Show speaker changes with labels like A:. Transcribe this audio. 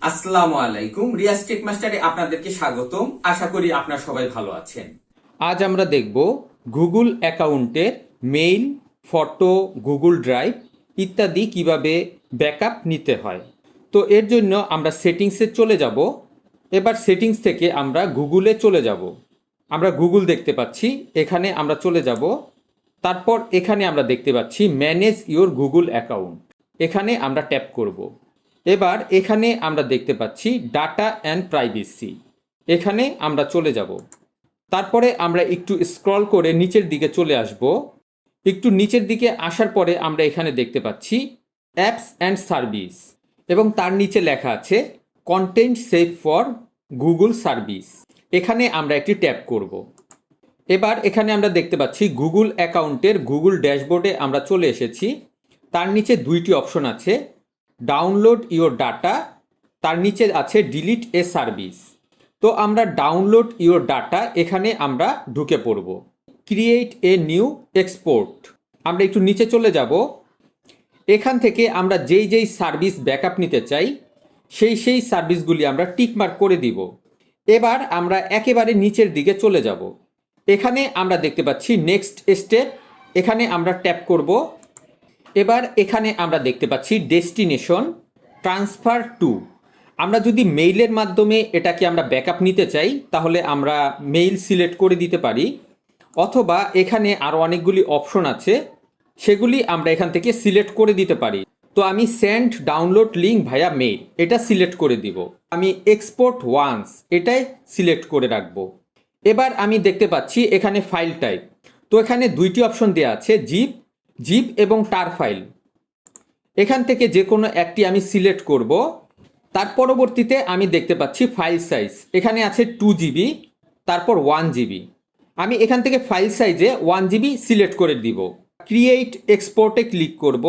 A: আসসালামু আলাইকুম, রিয়াজ টেক মাস্টারে আপনাদেরকে স্বাগতম। আশা করি আপনারা সবাই ভালো আছেন। আজ আমরা দেখব গুগল অ্যাকাউন্টের মেইল, ফটো, গুগল ড্রাইভ ইত্যাদি কিভাবে ব্যাকআপ নিতে হয়। তো এর জন্য আমরা সেটিংসে চলে যাব। এবার সেটিংস থেকে আমরা গুগলে চলে যাব। আমরা গুগল দেখতে পাচ্ছি, এখানে আমরা চলে যাব। তারপর এখানে আমরা দেখতে পাচ্ছি ম্যানেজ ইওর গুগল অ্যাকাউন্ট, এখানে আমরা ট্যাপ করব। এবার এখানে আমরা দেখতে পাচ্ছি ডাটা অ্যান্ড প্রাইভেসি, এখানে আমরা চলে যাব। তারপরে আমরা একটু স্ক্রল করে নিচের দিকে চলে আসব। একটু নিচের দিকে আসার পরে আমরা এখানে দেখতে পাচ্ছি অ্যাপস অ্যান্ড সার্ভিস, এবং তার নিচে লেখা আছে content save for Google service, এখানে আমরা একটি ট্যাপ করব। এবার এখানে আমরা দেখতে পাচ্ছি গুগল অ্যাকাউন্টের গুগল ড্যাশবোর্ডে আমরা চলে এসেছি। তার নিচে দুইটি অপশন আছে, ডাউনলোড ইওর ডাটা, তার নিচে আছে ডিলিট এ সার্ভিস। তো আমরা ডাউনলোড ইওর ডাটা এখানে আমরা ঢুকে পড়ব। ক্রিয়েট এ নিউ এক্সপোর্ট, আমরা একটু নিচে চলে যাব। এখান থেকে আমরা যেই যেই সার্ভিস ব্যাকআপ নিতে চাই সেই সার্ভিসগুলি আমরা টিকমার্ক করে দিব। এবার আমরা একেবারে নিচের দিকে চলে যাব। এখানে আমরা দেখতে পাচ্ছি নেক্সট স্টেপ, এখানে আমরা ট্যাপ করব। এবার এখানে আমরা দেখতে পাচ্ছি ডেস্টিনেশন ট্রান্সফার টু। আমরা যদি মেইলের মাধ্যমে এটাকে আমরা ব্যাকআপ নিতে চাই তাহলে আমরা মেইল সিলেক্ট করে দিতে পারি, অথবা এখানে আরও অনেকগুলি অপশন আছে, সেগুলি আমরা এখান থেকে সিলেক্ট করে দিতে পারি। তো আমি সেন্ড ডাউনলোড লিঙ্ক ভায়া মেইল এটা সিলেক্ট করে দিব। আমি এক্সপোর্ট ওয়ান্স এটাই সিলেক্ট করে রাখবো। এবার আমি দেখতে পাচ্ছি এখানে ফাইল টাইপ, তো এখানে দুইটি অপশন দেওয়া আছে, জিপ এবং টার ফাইল। এখান থেকে যে কোনো একটি আমি সিলেক্ট করব। তার পরবর্তীতে আমি দেখতে পাচ্ছি ফাইল সাইজ, এখানে আছে 2GB, তারপর 1GB। আমি এখান থেকে ফাইল সাইজে 1GB সিলেক্ট করে দিব। ক্রিয়েট এক্সপোর্টে ক্লিক করব।